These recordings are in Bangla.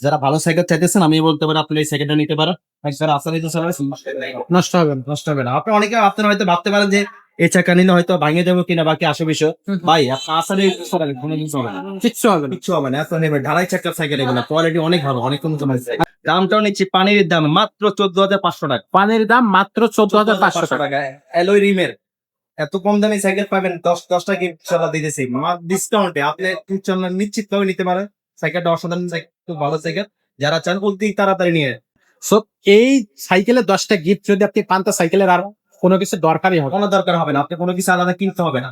যারা ভালো সাইকেল চাইতেছেন আমি বলতে পারি আপনি এই সাইকেলটা নিতে পারেন। একবার আসানি তো চালাবেন নষ্ট হবে না। নষ্ট হবে না। আপনি অনেকে আপনারা হয়তো ভাবতে পারেন যে এই চাকা নিলে হয়তো ভাঙে যাবো কিনা বাকি আসে বিষয়। ভাই আপনি আসানি চালাবেন কোনো কিছু হবে না। কিচ্ছু হবে না। কিচ্ছু হবে না। আপনার নেবেন ঢালাই চাকার সাইকেল এগুলো কোয়ালিটি অনেক ভালো, অনেক উন্নত মানের সাইকেল। দামটাও নিচ্ছি পানির দাম মাত্র 14,500 টাকা। পানির দাম মাত্র 14,500 টাকা। টাকা অ্যালয় রিমের এত কম দামে সাইকেল পাবেন 10টা গিফট চালা দিতেছি ডিসকাউন্টে আপনি নিশ্চিত ভাবে নিতে পারেন। সাইকেলটা অসাধারণ খুব ভালো সাইকেল, যারা চান অতি তাড়াতাড়ি নিয়ে সো এই সাইকেলের 10টা গিফট যদি আপনি পান তা সাইকেলের আর কোনো কিছু দরকারই হবে না। কোনো দরকার হবে না, আপনি কোনো কিছু আলাদা কিনতে হবে না।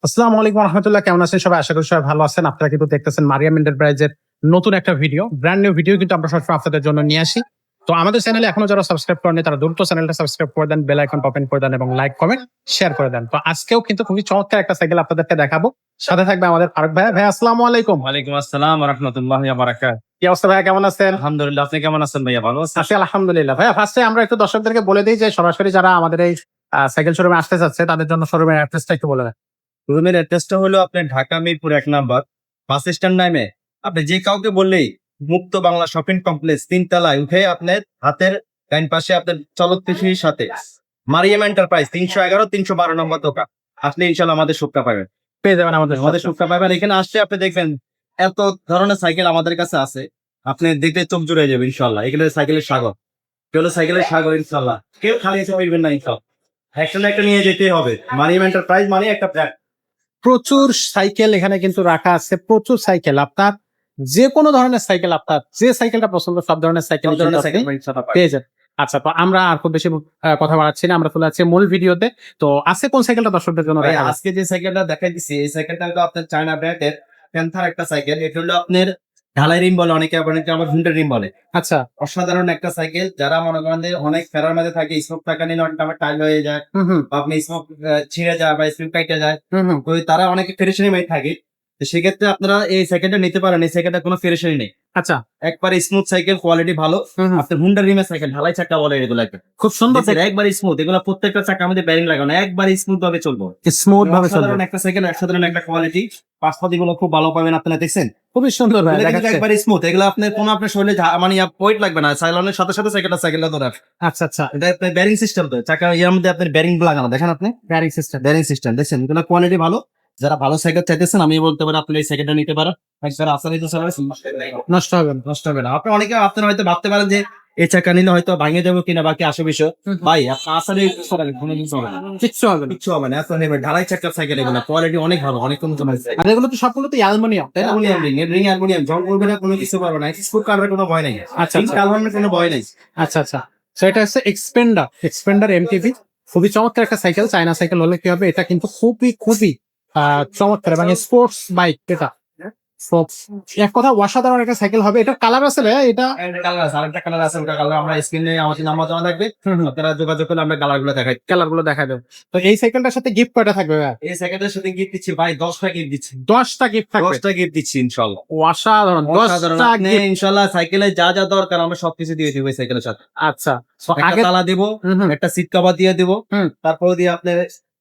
আসসালামু আলাইকুম রহমতুল্লাহ, কেমন আছেন সবাই? আশা করি সবাই ভালো আছেন। আপনারা কিন্তু দেখতেছেন মারিয়াম এন্টারপ্রাইজের নতুন একটা ভিডিও, ব্র্যান্ড নিউ ভিডিও কিন্তু আমরা সবসময় আপনাদের জন্য নিয়ে আসি। তো আমাদের চ্যানেলে এখনো যারা সাবস্ক্রাইব করেনি তারা দ্রুত চ্যানেলটা সাবস্ক্রাইব করে দেন, বেল আইকন ওপেন করে দেন এবং লাইক কমেন্ট শেয়ার করে দেন। তো আজকেও কিন্তু খুবই চমৎকার একটা সাইকেল আপনাদেরকে দেখাবো। সাথে থাকবে আমাদের ফারুক ভাই। ভাই আসসালামু আলাইকুম। ওয়ালাইকুম আসসালাম ওয়া রাহমাতুল্লাহি ওয়া বারাকাতুহু। কি অবস্থা ভাইয়া, কেমন আছেন? আলহামদুলিল্লাহ, আপনি কেমন আছেন ভাইয়া? ভালো আছেন? আছি আলহামদুলিল্লাহ। ভাইয়া ফার্স্টে আমরা একটু দর্শকদেরকে বলে দিই যে সরাসরি যারা আমাদের এই সাইকেল শোরুমে আসতে চাচ্ছে তাদের জন্য শোরুমের অ্যাড্রেসটা একটু বলে দেন। রুমের অ্যাড্রেসটা হলো আপনার Dhaka Mirpur 1 number bus stand নামে আপনি যে কাউকে বললেই মুক্ত বাংলা শপিং কমপ্লেক্স 3 তলায় উঠে আপনার হাতের ডাইন পাশে আপনার চলক কৃষির সাথে মারিয়াম এন্টারপ্রাইজ 311-312 নম্বর দোকান আসলে ইনশাআল্লাহ আমাদের সুখটা পাবেন, পেয়ে যাবেন আমাদের আমাদের সুখটা পাবেন। এখানে আসলে আপনি দেখবেন এত ধরনের সাইকেল আমাদের কাছে আছে, আপনি দেখলে চোখ জুড়ে যাবে ইনশাআল্লাহ। এগুলো সাইকেলের সাগর, এগুলো সাইকেলের সাগর ইনশাআল্লাহ। কেউ খালি এসে ফিরবেন না ইনশাআল্লাহ, একটা না একটা নিয়ে যেতেই হবে। মারিয়াম এন্টারপ্রাইজ মানে একটা ব্র্যান্ড। প্রচুর সাইকেল এখানে কিন্তু রাখা আছে, প্রচুর সাইকেল। আপনার যে কোনো ধরনের সাইকেল, আপনার যে সাইকেলটা পছন্দ সব ধরনের সাইকেল সব ধরনের আপনি সাইকেল পেয়ে যাবেন। আচ্ছা, তো আমরা আর খুব বেশি কথা বাড়াচ্ছি না, আমরা চলে যাচ্ছি মূল ভিডিওতে। তো আজকে কোন সাইকেলটা দর্শকদের জন্য ভাই, রাখা আছে? আজকে যে সাইকেলটা দেখাই দিচ্ছি এই সাইকেলটা হলো আপনার চায়না ব্র্যান্ডের প্যান্থার একটা সাইকেল। এটা হলো আপনার ঢালাই রিম বলে, অনেকে আবার হুন্ডা রিম বলে। আচ্ছা, অসাধারণ একটা সাইকেল, যারা মনে করেন যে অনেক ফেরার মধ্যে থাকে, স্মোক টাকা নিলে অনেক আমার টাইল হয়ে যায় হুম হুম বা আপনি স্মোক ছিঁড়ে যায় বা স্মোক কাইটে যায়, হুম হুম। তো তারা অনেকে ফেরেশানি মাই থাকে। তো সেক্ষেত্রে আপনারা এই সাইকেলটা নিতে পারেন। এই সাইকেলটা কোনো ফেরেশানি নেই, আচ্ছা, একবার স্মুথ সাইকেল, কোয়ালিটি ভালো। হুম হুম। আপনার হুন্ডা রিমের সাইকেল ঢালাই চাকা বলে এগুলো, খুব সুন্দর একবার স্মুথ। এগুলো প্রত্যেকটা চাকা আমাদের ব্যারিং লাগানো, একবার স্মুথ ভাবে চলবো। স্মুথ ভাবে চলবে। অসাধারণ একটা সাইকেল, অসাধারণ একটা কোয়ালিটি। পাশপাতি গুলো খুব ভালো পাবেন, আপনারা দেখছেন খুবই সুন্দর ভাই এগুলো কিন্তু দেখাচ্ছে। একবার স্মুথ। এগুলো আপনার কোনো আপনার শরীরে মানে ওয়েট লাগবে না, চালানোর সাথে সাথে সাইকেলটা ধরে। আচ্ছা আচ্ছা, এটা আপনার ব্যারিং সিস্টেম, তো চাকা ইয়ার মধ্যে আপনার ব্যারিং লাগানো, দেখেন আপনি ব্যারিং সিস্টেম। ব্যারিং সিস্টেম দেখছেন। এগুলো কোয়ালিটি ভালো, যারা ভালো সাইকেল চাইতেছেন আমি বলতে পারি আপনি এই সাইকেলটা নিতে পারেন। একবার আসানি তো চালাবেন নষ্ট হবে না। নষ্ট হবে না। আপনি অনেকে আপনারা হয়তো ভাবতে পারেন যে এই চাকা নিলে হয়তো ভাঙে যাবো কিনা বাকি আসে বিষয়। ভাই আপনি আসানি চালাবেন কোনো কিছু হবে না। কিচ্ছু হবে না। কিচ্ছু হবে না। আপনার নেবেন ঢালাই চাকার সাইকেল, এগুলো কোয়ালিটি অনেক ভালো, অনেক উন্নত মানের সাইকেল। আর এগুলো তো সবগুলো তো অ্যালুমিনিয়াম, তাই না? অ্যালুমিনিয়াম রিং, এর রিং অ্যালুমিনিয়াম, জং করবে না, কোনো কিছু পারবে না। স্কুপ কাটার কোনো ভয় নাই, আচ্ছা, রিং আচ্ছা। কালভানের কোনো ভয় নাই। আচ্ছা আচ্ছা, তো এটা হচ্ছে এক্সপেন্ডার এমটিভি। খুবই চমৎকার একটা সাইকেল। চায়না সাইকেল হলে কি হবে, এটা কিন্তু খুবই খুবই চমৎকার এবং স্পোর্টস বাইক এটা। So, এক কথা অসাধারণ একটা সাইকেল হবে। এটার কালার আছে ভাইয়া? এটা কালার আছে, আরেকটা কালার আছে, ওটা কালার আমরা স্ক্রিনে আমাদের নাম্বার দেওয়া থাকবে, আপনারা যোগাযোগ করলে আমরা কালার গুলো দেখাই। কালার গুলো দেখা দেবে। তো এই সাইকেলটার সাথে গিফট কয়টা থাকবে ভাইয়া? এই সেকেন্ডের সাথে গিফট দিচ্ছি ভাই, 10টা গিফট দিচ্ছি। 10টা গিফট থাকবে। 10টা গিফট দিচ্ছি ইনশাআল্লাহ। অসাধারণ, অসাধারণ। 10টা আপনি গিফট। ইনশাআল্লাহ সাইকেলে যা যা দরকার আমরা সবকিছু দিয়ে দিব এই সাইকেলের সাথে। আচ্ছা, তো একটা আগে তালা দিব, একটা সিট কভার দিয়ে দিব, হুম। তারপরে দিয়ে আপনার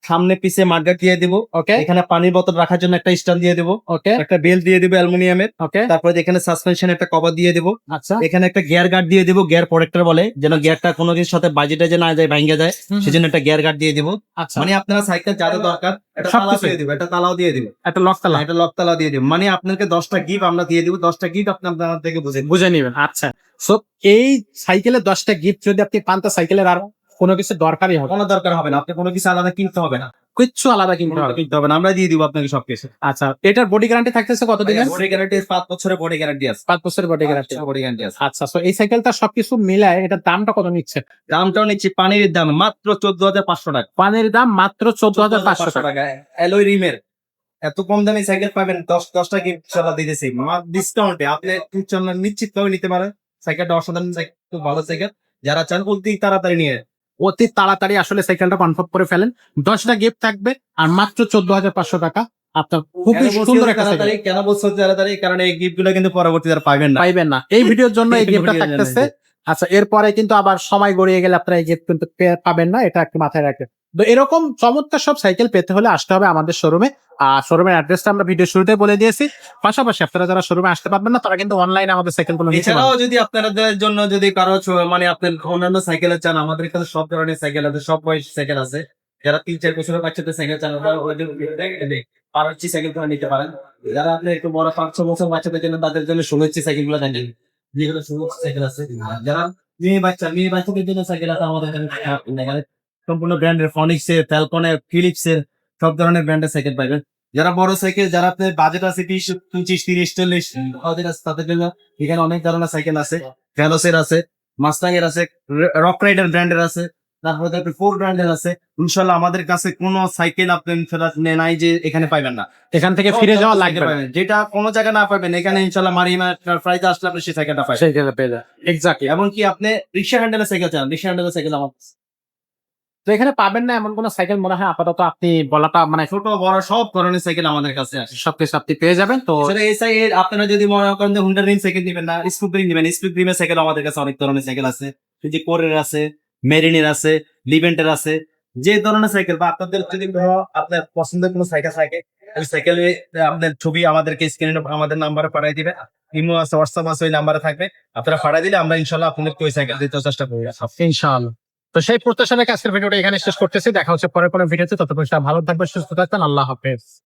সামনে পিছে মার্কেট দিয়ে দিব, ওকে এখানে পানির বোতল রাখার জন্য একটা স্ট্যান্ড দিয়ে দিব, ওকে একটা বেল দিয়ে দিব অ্যালুমিনিয়ামের, ওকে। তারপরে এখানে সাসপেনশন একটা কভার দিয়ে দিব, আচ্ছা, এখানে একটা গিয়ার গার্ড দিয়ে দিব, গিয়ার প্রোটেক্টর বলে, যেন গিয়ারটা কোনো কিছুর সাথে বাজিটা যে না যায় ভাঙে যায়, সেজন্য একটা গিয়ার গার্ড দিয়ে দিব। আচ্ছা, মানে আপনারা সাইকেল যা যা দরকার একটা তালা সবকিছু। দিয়ে দিব, একটা তালাও দিয়ে দিব, একটা লক তালা একটা লক তালা দিয়ে দিব। মানে আপনাকে 10টা গিফট আমরা দিয়ে দিব, 10টা গিফট আপনি আপনার থেকে বুঝে বুঝে নিবেন। আচ্ছা, সো এই সাইকেলের 10টা গিফট যদি আপনি পান তা সাইকেলের আর কোনো কিছু দরকারই হবে না। কোনো দরকার হবে না, আপনি কোনো কিছু আলাদা কিনতে হবে না, কিচ্ছু আলাদা কিনতে হবে না। কিনতে হবে না, আমরা দিয়ে দিব আপনাকে সবকিছু। আচ্ছা, এটার বডি গ্যারান্টি থাকতেছে কতদিনের? বডি গ্যারান্টি 5 বছরের বডি গ্যারান্টি আছে। 5 বছরের বডি গ্যারান্টি। বডি গ্যারান্টি আছে। আচ্ছা, সো এই সাইকেলটা সবকিছু মিলায় এটার দামটা কত নিচ্ছে? দামটাও নিচ্ছি পানির দাম মাত্র 14,500 টাকা। পানির দাম মাত্র 14,500 টাকা। টাকা অ্যালয় রিমের এত কম দামে সাইকেল পাবেন 10টা গিফট চালা দিতেছি ডিসকাউন্টে। আপনি নিশ্চিত ভাবে নিতে পারেন। সাইকেলটা অসাধারণ খুব ভালো সাইকেল, যারা চান অতি তাড়াতাড়ি নিয়ে অতি তাড়াতাড়ি আসলে সাইকেলটা কনফার্ম করে ফেলেন। 10টা গিফট থাকবে আর মাত্র 14,500 টাকা। আপনার খুবই সুন্দর একটা সাইকেল। তাড়াতাড়ি কেন বলছো তাড়াতাড়ি, কারণ এই গিফট গুলো কিন্তু পরবর্তীতে আর পাবেন না, পাইবেন না। এই ভিডিওর জন্য এই গিফটটা ভিডিওর জন্য থাকতেছে। আচ্ছা, এরপরে কিন্তু আবার সময় গড়িয়ে গেলে আপনারা এই গিফট কিন্তু পাবেন না, এটা একটু মাথায় রাখবেন। তো এরকম চমৎকার সব সাইকেল পেতে হলে আসতে হবে আমাদের শোরুমে। আর শোরুমের অ্যাড্রেসটা আমরা ভিডিও শুরুতে বলে দিয়েছি। পাশাপাশি আপনারা যারা শোরুমে আসতে পারবেন না তারা কিন্তু অনলাইনে আমাদের সাইকেলগুলো নিতে এছাড়াও পারবেন। যদি আপনাদের জন্য যদি কারো মানে আপনার অন্যান্য সাইকেল চান, আমাদের এখানে সব ধরনের সাইকেল আছে, সব বয়সী সাইকেল আছে। যারা 3-4 বছরের বাচ্চাদের সাইকেল চান, ওরা ওদের পারছি সাইকেল গুলো নিতে পারেন। যারা আপনি একটু বড় 5-6 বছর বাচ্চাদের জন্য, তাদের জন্য 16 সাইকেল গুলো জানেন, যেগুলো 16 সাইকেল আছে। যারা মেয়ে বাচ্চাদের জন্য সাইকেল আছে আমাদের এখানে সম্পূর্ণ ব্র্যান্ডের, ফনিক্সের, ফ্যালকনের, ফিলিপসের সব ধরনের ব্র্যান্ডের সাইকেল পাইবেন। যারা বড় সাইকেল, যারা আপনার বাজেট আছে 20, 25, 30, 40, তাদের আছে, তাদের জন্য এখানে অনেক ধরনের সাইকেল আছে। ভ্যালোসের আছে, মাস্টাং এর আছে, রক রাইডার ব্র্যান্ডের আছে, তারপরে আপনার ফোর ব্র্যান্ডের আছে। ইনশাল্লাহ আমাদের কাছে কোনো সাইকেল আপনি ফেরত নাই যে এখানে পাইবেন না। এখান থেকে ফিরে যাওয়া লাগবে না। পাবেন, যেটা কোনো জায়গায় না পাবেন এখানে ইনশাল্লাহ মারিমা প্রাইজে আসলে আপনি সেই সাইকেলটা পাবেন। সাইকেল পেয়ে যায় এক্স্যাক্টলি। এমনকি আপনি রিক্সা হ্যান্ডেলের সাইকেল চান, রিক্সা হ্যান্ডেলের সাইকেল আমার তো এখানে পাবেন না এমন কোনো সাইকেল মনে হয় আপাতত আপনি বলাটা মানে ছোট বড় সব ধরনের সাইকেল আমাদের কাছে আছে। সবকিছু আপনি পেয়ে যাবেন। তো আসলে এই সাইকেল আপনারা যদি মনে করেন যে হুন্ডা রিম সাইকেল দিবেন না, স্কুপ রিম দিবেন, স্কুপ রিমের সাইকেল আমাদের কাছে অনেক ধরনের সাইকেল আছে। এই যে কোরের আছে, মেরিনের আছে, লিভেন্টের আছে, যে ধরনের সাইকেল বা আপনাদের যদি ধরো আপনার পছন্দের কোনো সাইকেল থাকে, ওই সাইকেলে আপনার ছবি আমাদেরকে স্ক্রিনে আমাদের নাম্বারে পাঠিয়ে দিবে। ইমো আছে, হোয়াটসঅ্যাপ আছে, ওই নাম্বারে থাকবে। আপনারা পাঠিয়ে দিলে আমরা ইনশাল্লাহ আপনাদেরকে ওই সাইকেল দিতে চেষ্টা করবো। ইনশাআল্লাহ। তো সেই প্রত্যাশা রেখে আজকের ভিডিওটা এখানে শেষ করতেছি। দেখা হচ্ছে পরের কোনো ভিডিওতে। ততক্ষণ সবাই ভালো থাকবেন, সুস্থ থাকবেন। আল্লাহ হাফেজ।